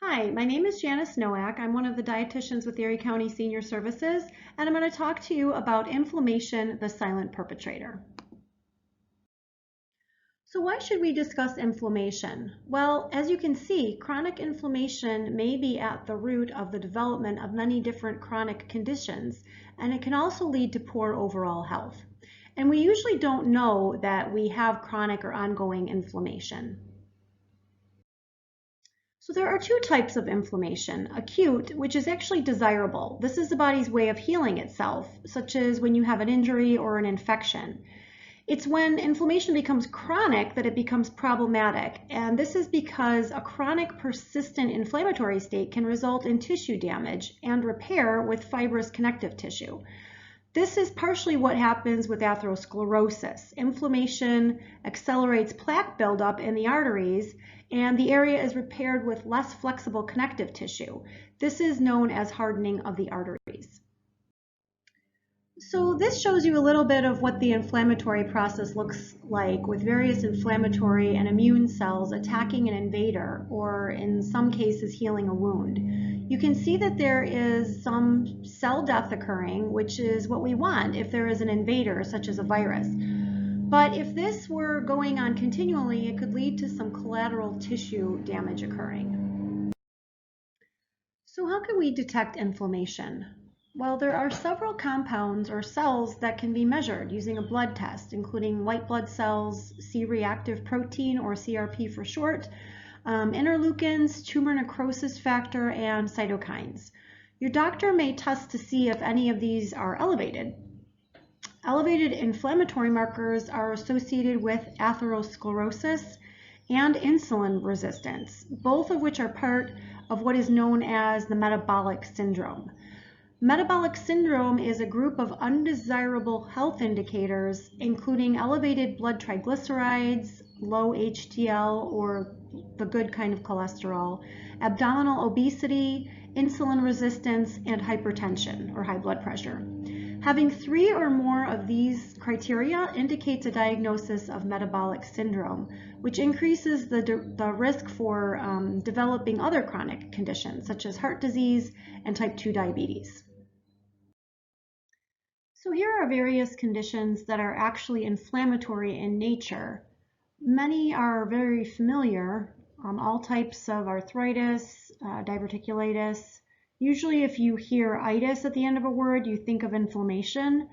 Hi, my name is Janice Nowak. I'm one of the dietitians with Erie County Senior Services, and I'm going to talk to you about inflammation, the silent perpetrator. So why should we discuss inflammation? Well, as you can see, chronic inflammation may be at the root of the development of many different chronic conditions, and it can also lead to poor overall health. And we usually don't know that we have chronic or ongoing inflammation. So there are two types of inflammation. Acute, which is actually desirable. This is the body's way of healing itself, such as when you have an injury or an infection. It's when inflammation becomes chronic that it becomes problematic, and this is because a chronic persistent inflammatory state can result in tissue damage and repair with fibrous connective tissue. This is partially what happens with atherosclerosis. Inflammation accelerates plaque buildup in the arteries, and the area is repaired with less flexible connective tissue. This is known as hardening of the arteries. So this shows you a little bit of what the inflammatory process looks like, with various inflammatory and immune cells attacking an invader, or in some cases healing a wound. You can see that there is some cell death occurring, which is what we want if there is an invader, such as a virus. But if this were going on continually, it could lead to some collateral tissue damage occurring. So how can we detect inflammation? Well, there are several compounds or cells that can be measured using a blood test, including white blood cells, C-reactive protein, or CRP for short, interleukins, tumor necrosis factor, and cytokines. Your doctor may test to see if any of these are elevated. Elevated inflammatory markers are associated with atherosclerosis and insulin resistance, both of which are part of what is known as the metabolic syndrome. Metabolic syndrome is a group of undesirable health indicators, including elevated blood triglycerides, low HDL or the good kind of cholesterol, abdominal obesity, insulin resistance, and hypertension or high blood pressure. Having 3 or more of these criteria indicates a diagnosis of metabolic syndrome, which increases the risk for developing other chronic conditions such as heart disease and type 2 diabetes. So here are various conditions that are actually inflammatory in nature. Many are very familiar, all types of arthritis, diverticulitis. Usually if you hear itis at the end of a word, you think of inflammation,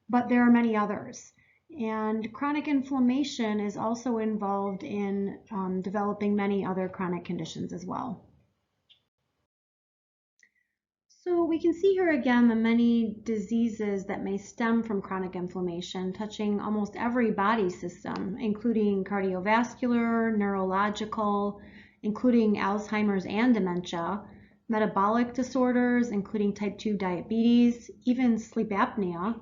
but there are many others. And chronic inflammation is also involved in developing many other chronic conditions as well. So we can see here again the many diseases that may stem from chronic inflammation, touching almost every body system, including cardiovascular, neurological, including Alzheimer's and dementia, metabolic disorders, including type 2 diabetes, even sleep apnea,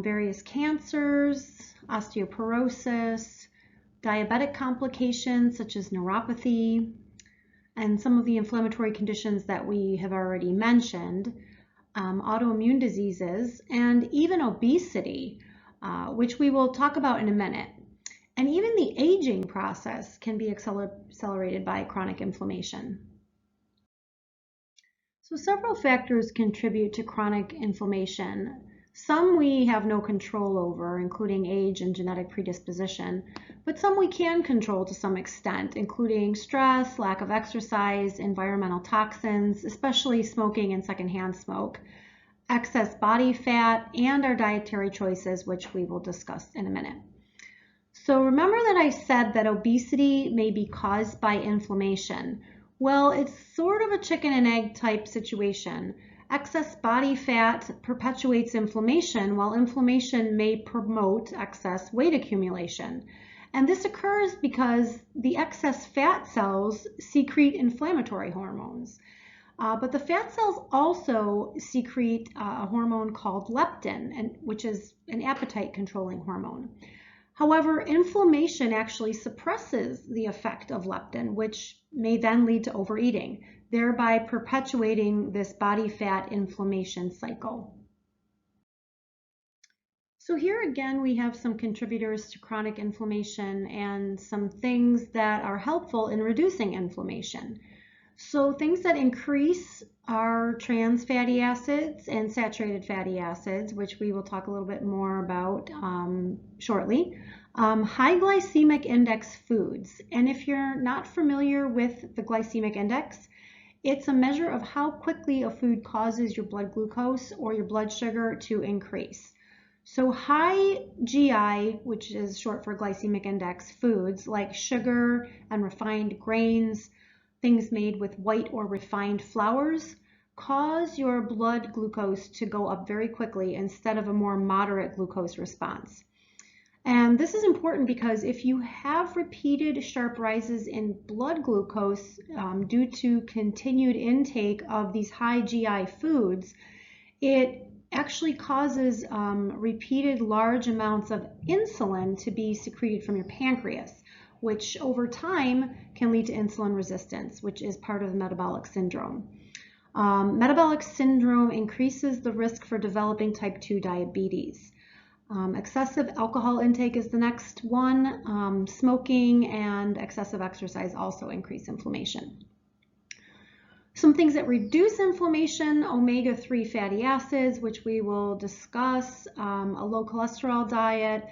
various cancers, osteoporosis, diabetic complications such as neuropathy, and some of the inflammatory conditions that we have already mentioned, autoimmune diseases, and even obesity, which we will talk about in a minute. And even the aging process can be accelerated by chronic inflammation. So several factors contribute to chronic inflammation. Some we have no control over, including age and genetic predisposition, but some we can control to some extent, including stress, lack of exercise, environmental toxins, especially smoking and secondhand smoke, excess body fat, and our dietary choices, which we will discuss in a minute. So remember that I said that obesity may be caused by inflammation. Well, it's sort of a chicken and egg type situation. Excess body fat perpetuates inflammation, while inflammation may promote excess weight accumulation. And this occurs because the excess fat cells secrete inflammatory hormones. But the fat cells also secrete a hormone called leptin, which is an appetite controlling hormone. However, inflammation actually suppresses the effect of leptin, which may then lead to overeating, thereby perpetuating this body fat inflammation cycle. So here again, we have some contributors to chronic inflammation and some things that are helpful in reducing inflammation. So things that increase are trans fatty acids and saturated fatty acids, which we will talk a little bit more about shortly. High glycemic index foods. And if you're not familiar with the glycemic index, it's a measure of how quickly a food causes your blood glucose or your blood sugar to increase. So high GI, which is short for glycemic index foods like sugar and refined grains, things made with white or refined flours, cause your blood glucose to go up very quickly instead of a more moderate glucose response. And this is important because if you have repeated sharp rises in blood glucose due to continued intake of these high GI foods, it actually causes repeated large amounts of insulin to be secreted from your pancreas, which over time can lead to insulin resistance, which is part of the metabolic syndrome. Metabolic syndrome increases the risk for developing type 2 diabetes. Excessive alcohol intake is the next one. Smoking and excessive exercise also increase inflammation. Some things that reduce inflammation: omega-3 fatty acids, which we will discuss, a low cholesterol diet,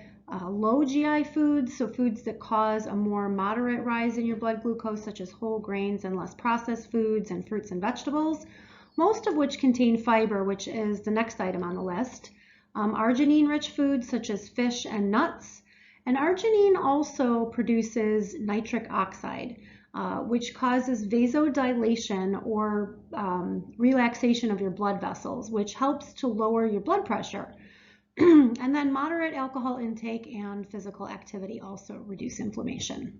low GI foods, so foods that cause a more moderate rise in your blood glucose, such as whole grains and less processed foods and fruits and vegetables, most of which contain fiber, which is the next item on the list. Arginine-rich foods such as fish and nuts. And arginine also produces nitric oxide, which causes vasodilation or relaxation of your blood vessels, which helps to lower your blood pressure. And then moderate alcohol intake and physical activity also reduce inflammation.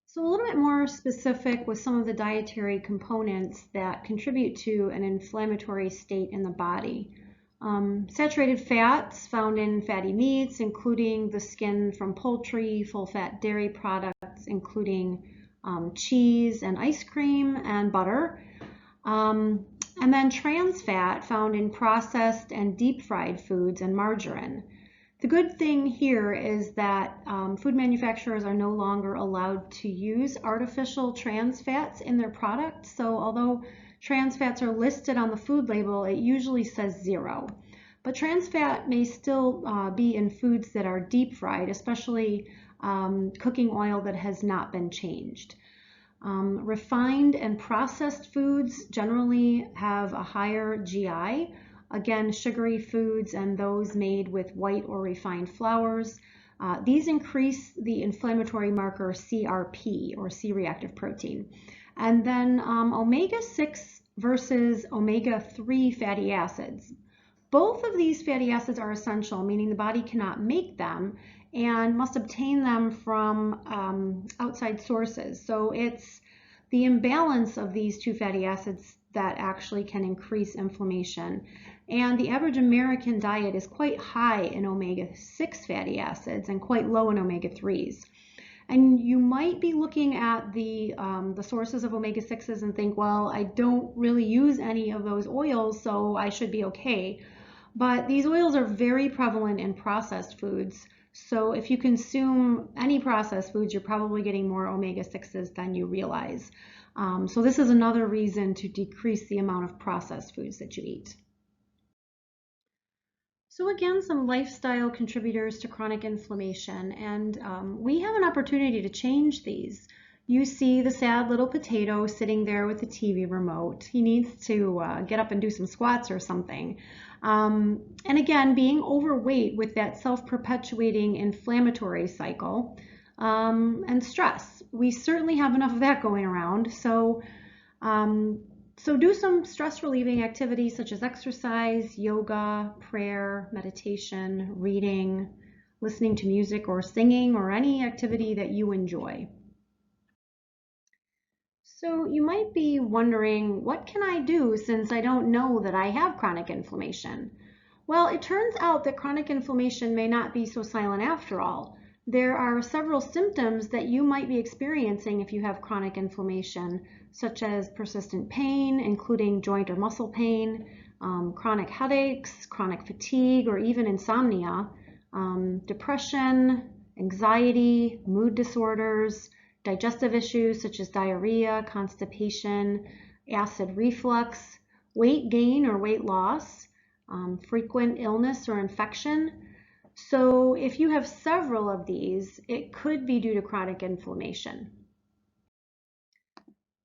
So a little bit more specific with some of the dietary components that contribute to an inflammatory state in the body. Saturated fats found in fatty meats, including the skin from poultry, full-fat dairy products, including cheese and ice cream and butter. And then trans fat found in processed and deep-fried foods and margarine. The good thing here is that food manufacturers are no longer allowed to use artificial trans fats in their products. So although trans fats are listed on the food label, it usually says 0. But trans fat may still be in foods that are deep fried, especially cooking oil that has not been changed. Refined and processed foods generally have a higher GI. Again, sugary foods and those made with white or refined flours. These increase the inflammatory marker CRP, or C-reactive protein. And then omega-6 versus omega-3 fatty acids. Both of these fatty acids are essential, meaning the body cannot make them and must obtain them from outside sources. So it's the imbalance of these two fatty acids that actually can increase inflammation. And the average American diet is quite high in omega-6 fatty acids and quite low in omega-3s. And you might be looking at the sources of omega-6s and think, well, I don't really use any of those oils, so I should be okay. But these oils are very prevalent in processed foods. So if you consume any processed foods, you're probably getting more omega-6s than you realize. So this is another reason to decrease the amount of processed foods that you eat. So again, some lifestyle contributors to chronic inflammation, and we have an opportunity to change these. You see the sad little potato sitting there with the TV remote. He needs to get up and do some squats or something. And again, being overweight with that self-perpetuating inflammatory cycle and stress. We certainly have enough of that going around. So do some stress relieving activities such as exercise, yoga, prayer, meditation, reading, listening to music or singing, or any activity that you enjoy. So you might be wondering, what can I do since I don't know that I have chronic inflammation? Well, it turns out that chronic inflammation may not be so silent after all. There are several symptoms that you might be experiencing if you have chronic inflammation, such as persistent pain, including joint or muscle pain, chronic headaches, chronic fatigue, or even insomnia, depression, anxiety, mood disorders, digestive issues such as diarrhea, constipation, acid reflux, weight gain or weight loss, frequent illness or infection. So if you have several of these, it could be due to chronic inflammation.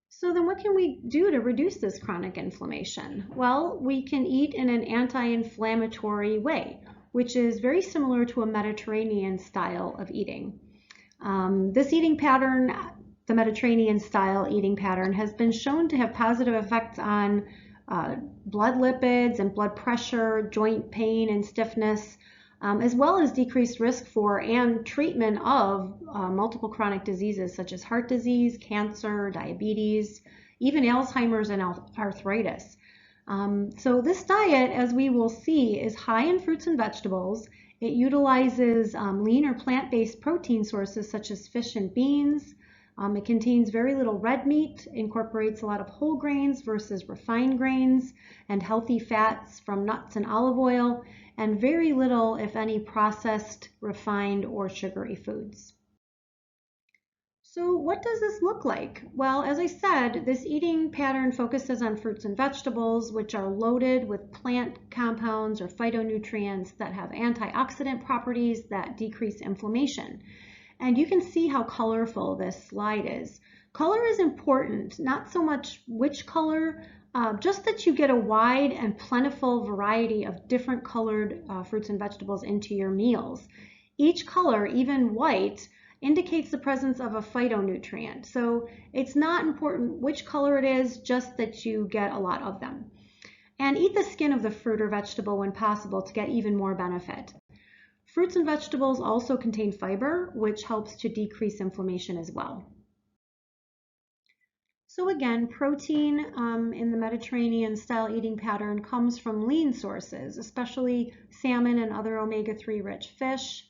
So then what can we do to reduce this chronic inflammation? Well, we can eat in an anti-inflammatory way, which is very similar to a Mediterranean style of eating. This eating pattern, the Mediterranean style eating pattern, has been shown to have positive effects on blood lipids and blood pressure, joint pain and stiffness, as well as decreased risk for and treatment of multiple chronic diseases such as heart disease, cancer, diabetes, even Alzheimer's and arthritis. So this diet, as we will see, is high in fruits and vegetables. It utilizes lean or plant-based protein sources such as fish and beans. It contains very little red meat, incorporates a lot of whole grains versus refined grains, and healthy fats from nuts and olive oil, and very little, if any, processed, refined, or sugary foods. So what does this look like? Well, as I said, this eating pattern focuses on fruits and vegetables, which are loaded with plant compounds or phytonutrients that have antioxidant properties that decrease inflammation. And you can see how colorful this slide is. Color is important, not so much which color, just that you get a wide and plentiful variety of different colored fruits and vegetables into your meals. Each color, even white, indicates the presence of a phytonutrient. So it's not important which color it is, just that you get a lot of them. And eat the skin of the fruit or vegetable when possible to get even more benefit. Fruits and vegetables also contain fiber, which helps to decrease inflammation as well. So again, protein in the Mediterranean style eating pattern comes from lean sources, especially salmon and other omega-3 rich fish,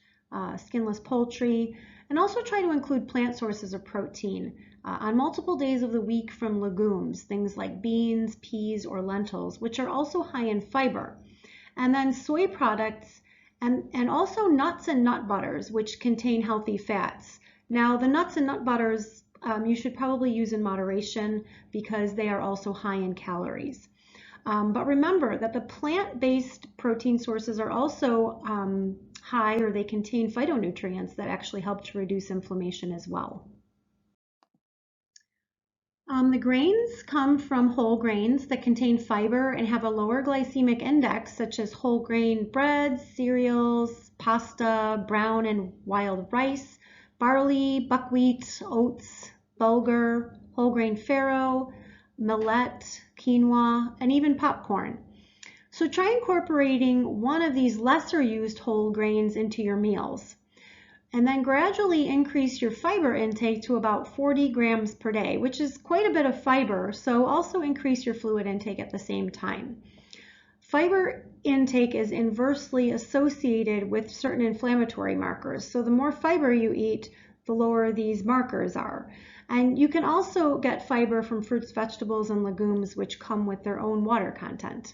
skinless poultry, and also try to include plant sources of protein on multiple days of the week from legumes, things like beans, peas, or lentils, which are also high in fiber. And then soy products and also nuts and nut butters, which contain healthy fats. Now, the nuts and nut butters you should probably use in moderation because they are also high in calories. But remember that the plant-based protein sources are also high, or they contain phytonutrients that actually help to reduce inflammation as well. The grains come from whole grains that contain fiber and have a lower glycemic index, such as whole grain breads, cereals, pasta, brown and wild rice, barley, buckwheat, oats, bulgur, whole grain farro, millet, quinoa, and even popcorn. So try incorporating one of these lesser used whole grains into your meals. And then gradually increase your fiber intake to about 40 grams per day, which is quite a bit of fiber, so also increase your fluid intake at the same time. Fiber intake is inversely associated with certain inflammatory markers, so the more fiber you eat, the lower these markers are. And you can also get fiber from fruits, vegetables, and legumes, which come with their own water content.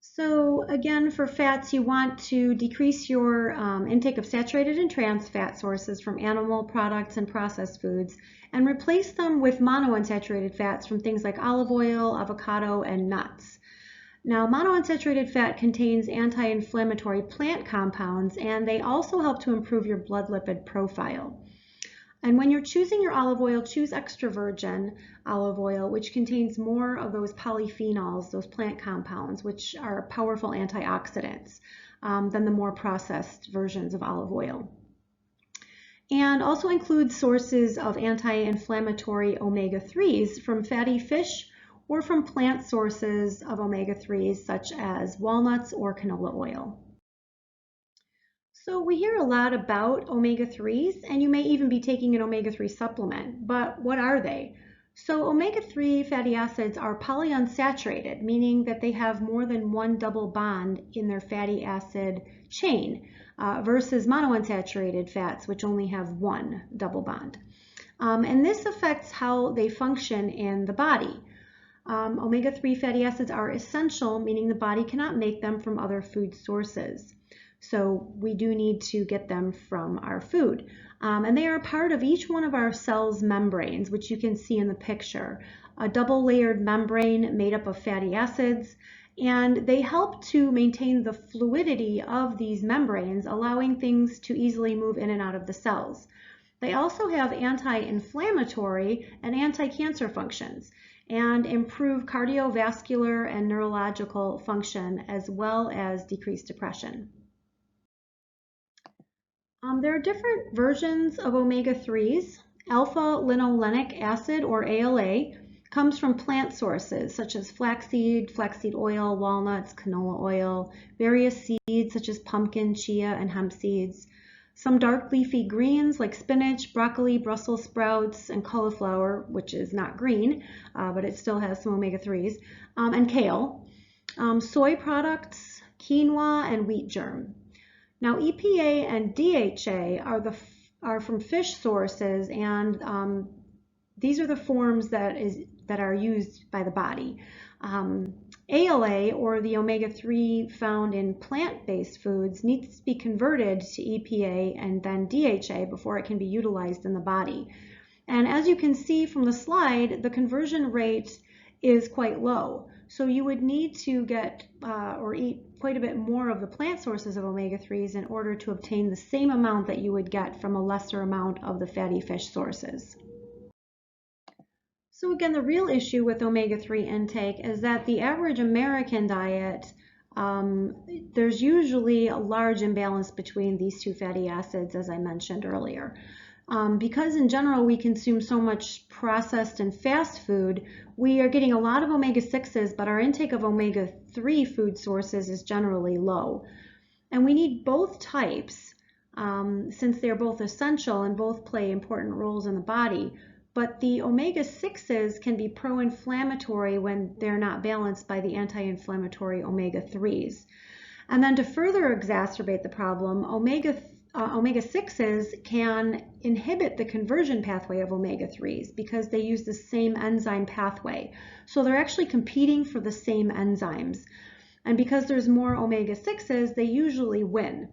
So again, for fats, you want to decrease your intake of saturated and trans fat sources from animal products and processed foods, and replace them with monounsaturated fats from things like olive oil, avocado, and nuts. Now, monounsaturated fat contains anti-inflammatory plant compounds, and they also help to improve your blood lipid profile. And when you're choosing your olive oil, choose extra virgin olive oil, which contains more of those polyphenols, those plant compounds, which are powerful antioxidants than the more processed versions of olive oil. And also include sources of anti-inflammatory omega-3s from fatty fish or from plant sources of omega-3s such as walnuts or canola oil. So we hear a lot about omega-3s, and you may even be taking an omega-3 supplement, but what are they? So omega-3 fatty acids are polyunsaturated, meaning that they have more than one double bond in their fatty acid chain, versus monounsaturated fats, which only have one double bond. And this affects how they function in the body. Omega-3 fatty acids are essential, meaning the body cannot make them from other food sources. So we do need to get them from our food. And they are part of each one of our cells' membranes, which you can see in the picture. A double-layered membrane made up of fatty acids, and they help to maintain the fluidity of these membranes, allowing things to easily move in and out of the cells. They also have anti-inflammatory and anti-cancer functions and improve cardiovascular and neurological function, as well as decrease depression. There are different versions of omega-3s. Alpha-linolenic acid, or ALA, comes from plant sources such as flaxseed oil, walnuts, canola oil, various seeds such as pumpkin, chia, and hemp seeds. Some dark leafy greens like spinach, broccoli, Brussels sprouts, and cauliflower, which is not green, but it still has some omega-3s, and kale. Soy products, quinoa, and wheat germ. Now, EPA and DHA are from fish sources, and these are the forms that are used by the body. ALA, or the omega-3 found in plant-based foods, needs to be converted to EPA and then DHA before it can be utilized in the body. And as you can see from the slide, the conversion rate is quite low. So you would need to get or eat quite a bit more of the plant sources of omega-3s in order to obtain the same amount that you would get from a lesser amount of the fatty fish sources. So again, the real issue with omega-3 intake is that the average American diet, there's usually a large imbalance between these two fatty acids, as I mentioned earlier. Because in general we consume so much processed and fast food, we are getting a lot of omega-6s, but our intake of omega-3 food sources is generally low. And we need both types since they're both essential and both play important roles in the body. But the omega-6s can be pro-inflammatory when they're not balanced by the anti-inflammatory omega-3s. And then to further exacerbate the problem, omega-6s can inhibit the conversion pathway of omega-3s because they use the same enzyme pathway. So they're actually competing for the same enzymes. And because there's more omega-6s, they usually win.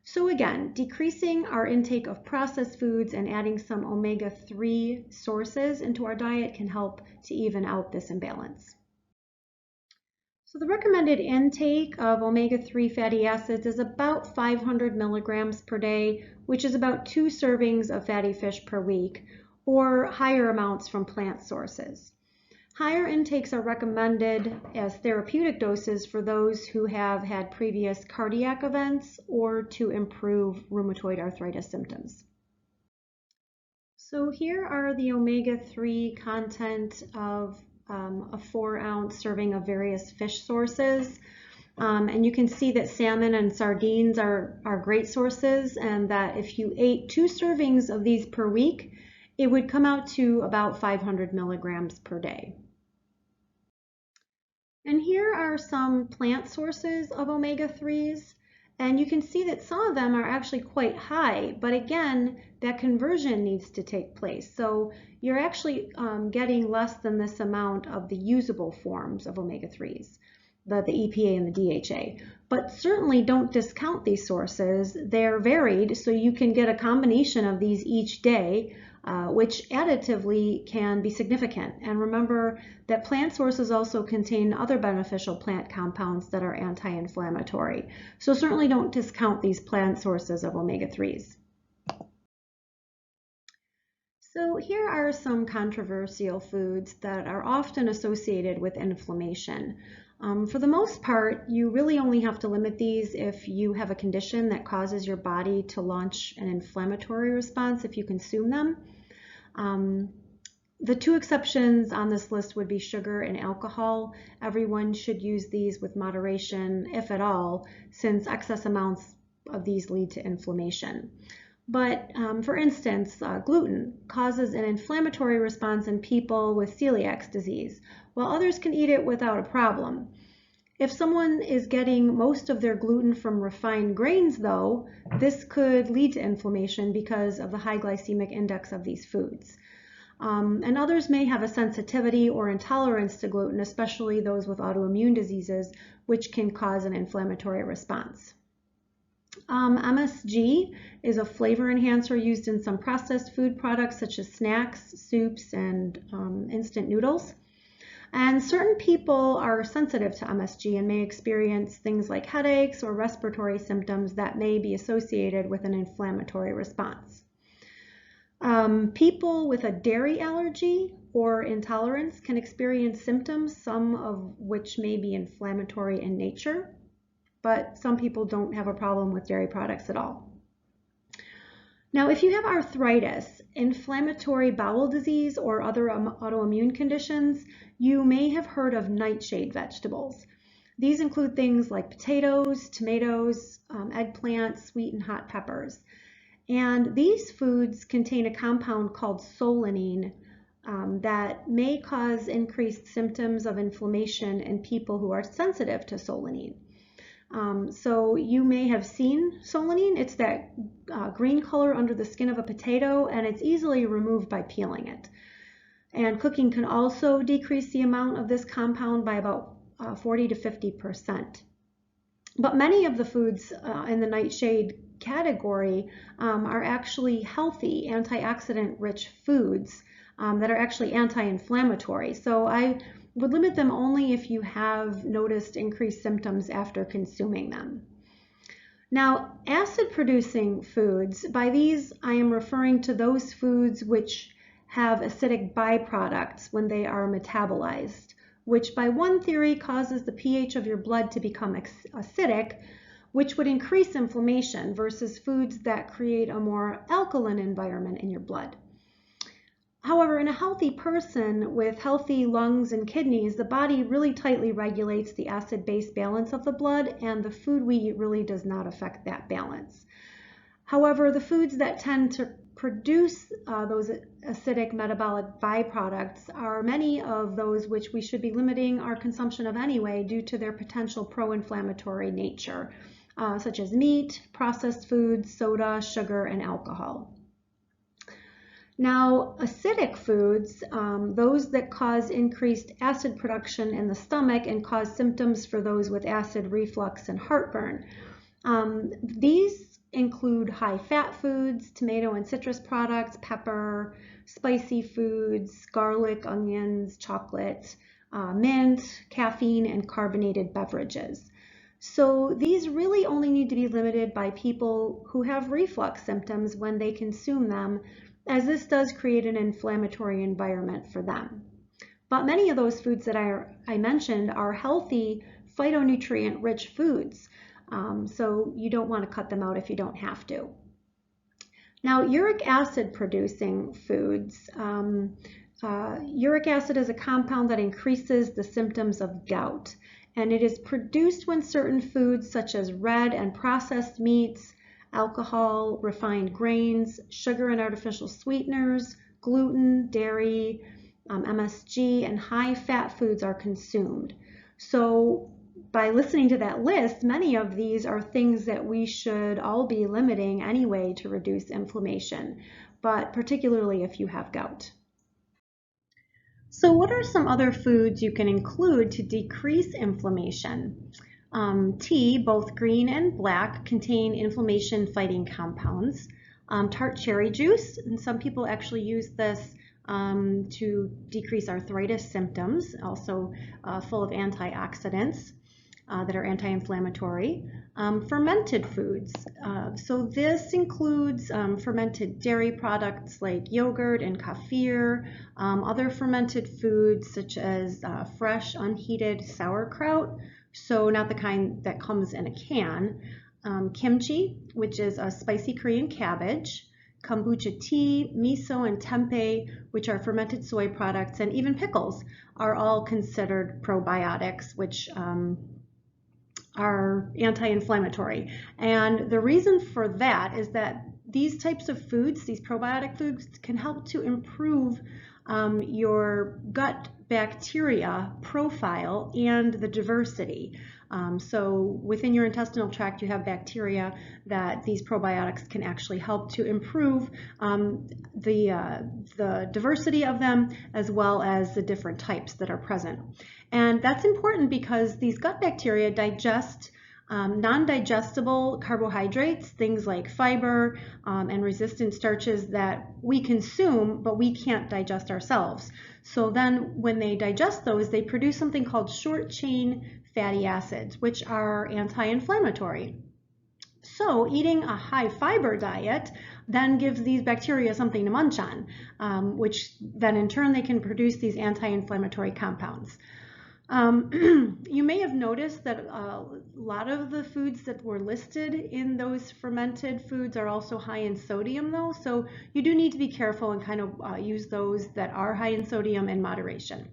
So again, decreasing our intake of processed foods and adding some omega-3 sources into our diet can help to even out this imbalance. So the recommended intake of omega-3 fatty acids is about 500 milligrams per day, which is about 2 servings of fatty fish per week, or higher amounts from plant sources. Higher intakes are recommended as therapeutic doses for those who have had previous cardiac events or to improve rheumatoid arthritis symptoms. So here are the omega-3 content of a 4-ounce serving of various fish sources. And you can see that salmon and sardines are great sources, and that if you ate 2 servings of these per week, it would come out to about 500 milligrams per day. And here are some plant sources of omega-3s, and you can see that some of them are actually quite high, but again, that conversion needs to take place. So you're actually getting less than this amount of the usable forms of omega-3s, the EPA and the DHA. But certainly don't discount these sources. They're varied, so you can get a combination of these each day, which additively can be significant. And remember that plant sources also contain other beneficial plant compounds that are anti-inflammatory. So certainly don't discount these plant sources of omega-3s. So here are some controversial foods that are often associated with inflammation. For the most part, you really only have to limit these if you have a condition that causes your body to launch an inflammatory response if you consume them. The 2 exceptions on this list would be sugar and alcohol. Everyone should use these with moderation, if at all, since excess amounts of these lead to inflammation. But for instance, gluten causes an inflammatory response in people with celiac disease, while others can eat it without a problem. If someone is getting most of their gluten from refined grains, though, this could lead to inflammation because of the high glycemic index of these foods. And others may have a sensitivity or intolerance to gluten, especially those with autoimmune diseases, which can cause an inflammatory response. MSG is a flavor enhancer used in some processed food products such as snacks, soups, and instant noodles. And certain people are sensitive to MSG and may experience things like headaches or respiratory symptoms that may be associated with an inflammatory response. People with a dairy allergy or intolerance can experience symptoms, some of which may be inflammatory in nature, but some people don't have a problem with dairy products at all. Now, if you have arthritis, inflammatory bowel disease, or other autoimmune conditions, you may have heard of nightshade vegetables. These include things like potatoes, tomatoes, eggplant, sweet and hot peppers. And these foods contain a compound called solanine that may cause increased symptoms of inflammation in people who are sensitive to solanine. So you may have seen solanine. It's that green color under the skin of a potato, and it's easily removed by peeling it. And cooking can also decrease the amount of this compound by about 40 to 50%. But many of the foods in the nightshade category are actually healthy, antioxidant-rich foods that are actually anti-inflammatory. So I would limit them only if you have noticed increased symptoms after consuming them. Now, acid-producing foods, by these I am referring to those foods which have acidic byproducts when they are metabolized, which by one theory causes the pH of your blood to become acidic, which would increase inflammation, versus foods that create a more alkaline environment in your blood. However, in a healthy person with healthy lungs and kidneys, the body really tightly regulates the acid-base balance of the blood, and the food we eat really does not affect that balance. However, the foods that tend to produce those acidic metabolic byproducts are many of those which we should be limiting our consumption of anyway due to their potential pro-inflammatory nature, such as meat, processed foods, soda, sugar, and alcohol. Now, acidic foods, those that cause increased acid production in the stomach and cause symptoms for those with acid reflux and heartburn. These include high-fat foods, tomato and citrus products, pepper, spicy foods, garlic, onions, chocolate, mint, caffeine, and carbonated beverages. So these really only need to be limited by people who have reflux symptoms when they consume them, as this does create an inflammatory environment for them. But many of those foods that I mentioned are healthy, phytonutrient-rich foods, so you don't want to cut them out if you don't have to. Now, uric acid-producing foods. Uric acid is a compound that increases the symptoms of gout, and it is produced when certain foods such as red and processed meats, alcohol, refined grains, sugar and artificial sweeteners, gluten, dairy, MSG, and high-fat foods are consumed. So by listening to that list, many of these are things that we should all be limiting anyway to reduce inflammation, but particularly if you have gout. So what are some other foods you can include to decrease inflammation? Tea, both green and black, contain inflammation-fighting compounds. Tart cherry juice, and some people actually use this to decrease arthritis symptoms, also full of antioxidants that are anti-inflammatory. Fermented foods. So this includes fermented dairy products like yogurt and kefir, other fermented foods such as fresh, unheated sauerkraut, so not the kind that comes in a can, kimchi, which is a spicy Korean cabbage, kombucha tea, miso, and tempeh, which are fermented soy products, and even pickles are all considered probiotics, which are anti-inflammatory. And the reason for that is that these types of foods, these probiotic foods, can help to improve your gut bacteria profile and the diversity. So within your intestinal tract, you have bacteria that these probiotics can actually help to improve the diversity of them, as well as the different types that are present. And that's important because these gut bacteria digest Non-digestible carbohydrates, things like fiber and resistant starches that we consume but we can't digest ourselves. So then when they digest those, they produce something called short-chain fatty acids, which are anti-inflammatory. So eating a high fiber diet then gives these bacteria something to munch on, which then in turn they can produce these anti-inflammatory compounds. You may have noticed that a lot of the foods that were listed in those fermented foods are also high in sodium though, so you do need to be careful and kind of use those that are high in sodium in moderation.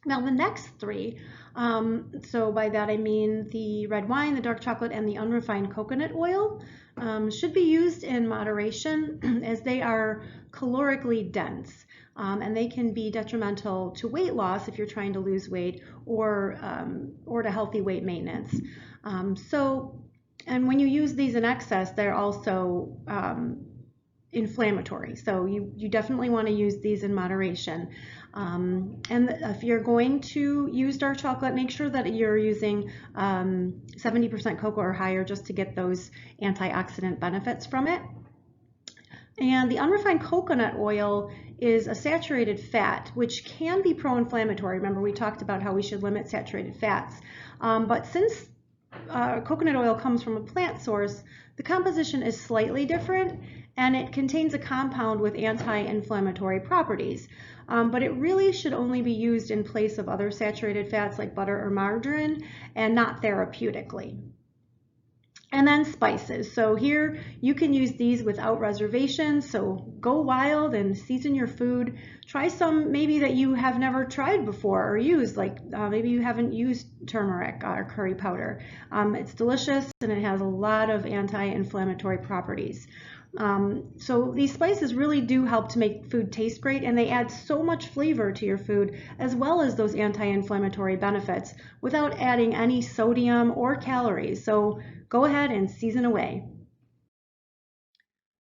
Now the next three, so by that I mean the red wine, the dark chocolate, and the unrefined coconut oil, should be used in moderation as they are calorically dense. And they can be detrimental to weight loss if you're trying to lose weight or to healthy weight maintenance. And when you use these in excess, they're also inflammatory. So you definitely want to use these in moderation. And if you're going to use dark chocolate, make sure that you're using 70% cocoa or higher just to get those antioxidant benefits from it. And the unrefined coconut oil is a saturated fat, which can be pro-inflammatory. Remember, we talked about how we should limit saturated fats. But since coconut oil comes from a plant source, the composition is slightly different, and it contains a compound with anti-inflammatory properties. But it really should only be used in place of other saturated fats like butter or margarine, and not therapeutically. And then spices. So here you can use these without reservations. So go wild and season your food. Try some maybe that you have never tried before or used, like maybe you haven't used turmeric or curry powder. It's delicious and it has a lot of anti-inflammatory properties. So these spices really do help to make food taste great, and they add so much flavor to your food as well as those anti-inflammatory benefits without adding any sodium or calories. So go ahead and season away.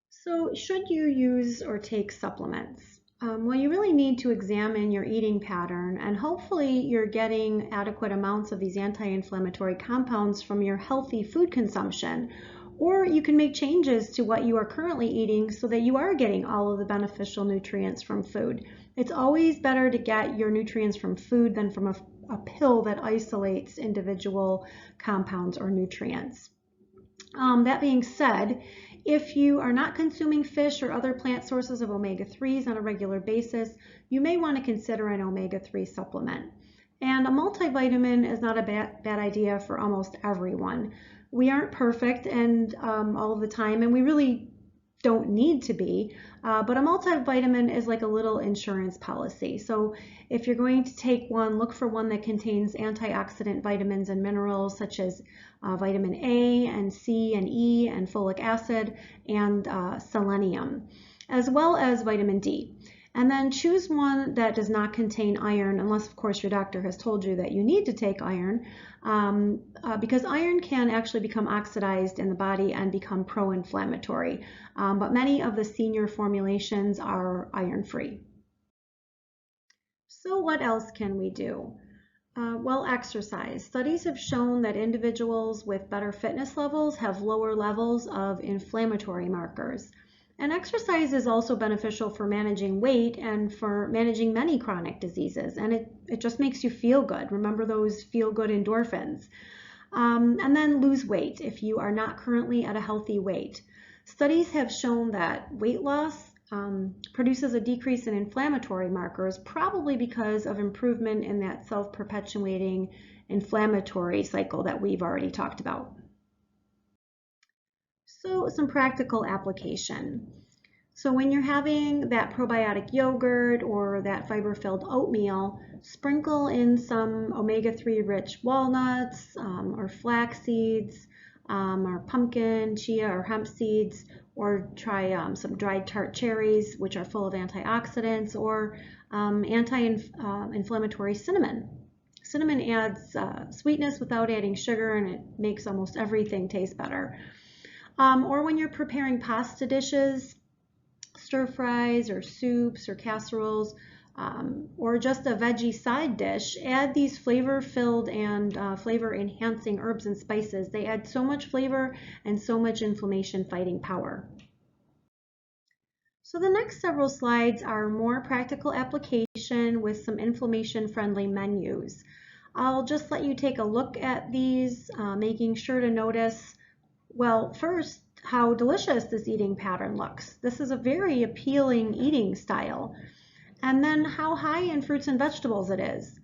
So should you use or take supplements? Well, you really need to examine your eating pattern, and hopefully you're getting adequate amounts of these anti-inflammatory compounds from your healthy food consumption. Or you can make changes to what you are currently eating so that you are getting all of the beneficial nutrients from food. It's always better to get your nutrients from food than from a pill that isolates individual compounds or nutrients. That being said, if you are not consuming fish or other plant sources of omega-3s on a regular basis, you may want to consider an omega-3 supplement. And a multivitamin is not a bad idea for almost everyone. We aren't perfect and all of the time, and we really don't need to be, but a multivitamin is like a little insurance policy. So if you're going to take one, look for one that contains antioxidant vitamins and minerals such as vitamin A and C and E and folic acid and selenium, as well as vitamin D. And then choose one that does not contain iron, unless of course your doctor has told you that you need to take iron, because iron can actually become oxidized in the body and become pro-inflammatory. But many of the senior formulations are iron-free. So what else can we do? Well, exercise. Studies have shown that individuals with better fitness levels have lower levels of inflammatory markers. And exercise is also beneficial for managing weight and for managing many chronic diseases. And it just makes you feel good. Remember those feel-good endorphins. And then lose weight if you are not currently at a healthy weight. Studies have shown that weight loss produces a decrease in inflammatory markers, probably because of improvement in that self-perpetuating inflammatory cycle that we've already talked about. So some practical application. So when you're having that probiotic yogurt or that fiber-filled oatmeal, sprinkle in some omega-3 rich walnuts or flax seeds or pumpkin, chia, or hemp seeds, or try some dried tart cherries, which are full of antioxidants, or anti-inflammatory cinnamon. Cinnamon adds sweetness without adding sugar, and it makes almost everything taste better. Or when you're preparing pasta dishes, stir fries or soups or casseroles, or just a veggie side dish, add these flavor-filled and flavor-enhancing herbs and spices. They add so much flavor and so much inflammation-fighting power. So the next several slides are more practical application with some inflammation-friendly menus. I'll just let you take a look at these, making sure to notice, well, first, how delicious this eating pattern looks. This is a very appealing eating style. And then how high in fruits and vegetables it is,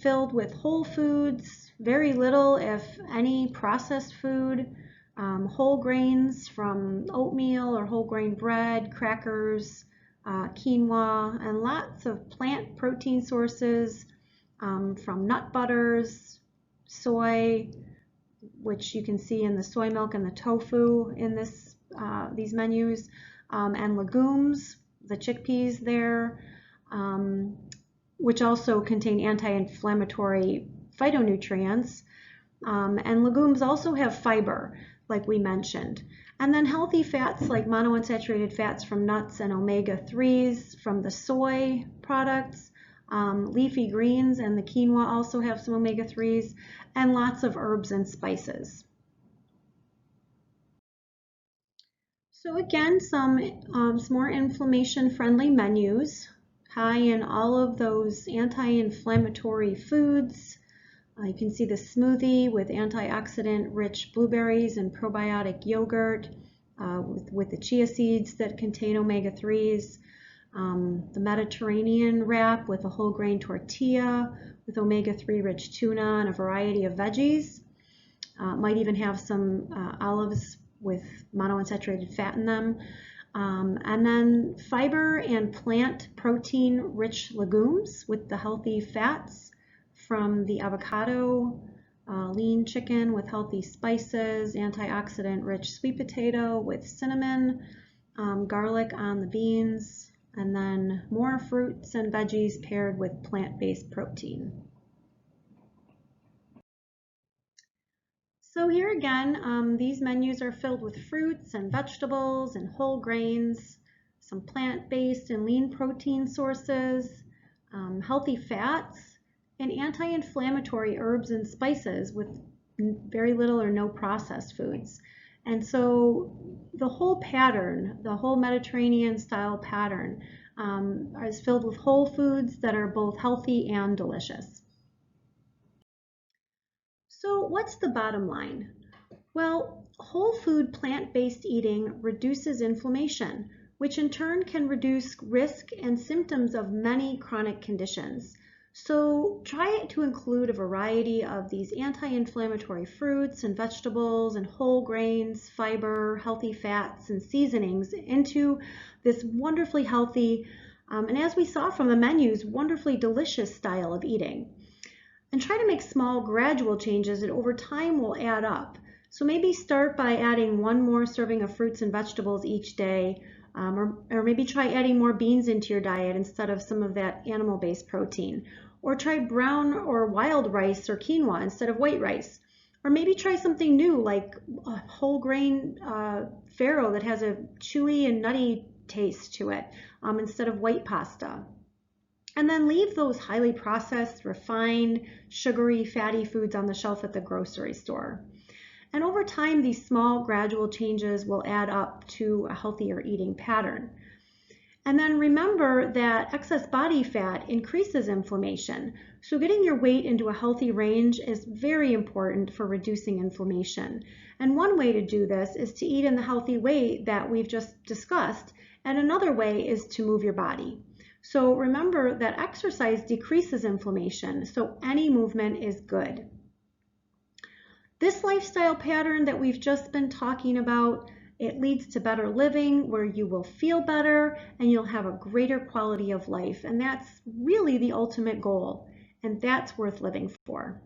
filled with whole foods, very little, if any, processed food, whole grains from oatmeal or whole grain bread, crackers, quinoa, and lots of plant protein sources from nut butters, soy, which you can see in the soy milk and the tofu in these menus, and legumes, the chickpeas there, which also contain anti-inflammatory phytonutrients. And legumes also have fiber, like we mentioned. And then healthy fats like monounsaturated fats from nuts and omega-3s from the soy products. Leafy greens and the quinoa also have some omega-3s, and lots of herbs and spices. So again, some more inflammation-friendly menus, high in all of those anti-inflammatory foods. You can see the smoothie with antioxidant-rich blueberries and probiotic yogurt with the chia seeds that contain omega-3s. The Mediterranean wrap with a whole grain tortilla with omega-3 rich tuna and a variety of veggies. Might even have some olives with monounsaturated fat in them. And then fiber and plant protein rich legumes with the healthy fats from the avocado, lean chicken with healthy spices, antioxidant rich sweet potato with cinnamon, garlic on the beans, and then more fruits and veggies paired with plant-based protein. So here again, these menus are filled with fruits and vegetables and whole grains, some plant-based and lean protein sources, healthy fats, and anti-inflammatory herbs and spices with very little or no processed foods. And so the whole pattern, the whole Mediterranean style pattern, is filled with whole foods that are both healthy and delicious. So what's the bottom line? Well, whole food plant-based eating reduces inflammation, which in turn can reduce risk and symptoms of many chronic conditions. So try to include a variety of these anti-inflammatory fruits and vegetables and whole grains, fiber, healthy fats, and seasonings into this wonderfully healthy, and as we saw from the menus, wonderfully delicious style of eating. And try to make small gradual changes that over time will add up. So maybe start by adding one more serving of fruits and vegetables each day, or maybe try adding more beans into your diet instead of some of that animal-based protein. Or try brown or wild rice or quinoa instead of white rice. Or maybe try something new like a whole grain farro that has a chewy and nutty taste to it instead of white pasta. And then leave those highly processed, refined, sugary, fatty foods on the shelf at the grocery store. And over time, these small, gradual changes will add up to a healthier eating pattern. And then remember that excess body fat increases inflammation. So getting your weight into a healthy range is very important for reducing inflammation. And one way to do this is to eat in the healthy way that we've just discussed. And another way is to move your body. So remember that exercise decreases inflammation, so any movement is good. This lifestyle pattern that we've just been talking about, it leads to better living where you will feel better and you'll have a greater quality of life. And that's really the ultimate goal, and that's worth living for.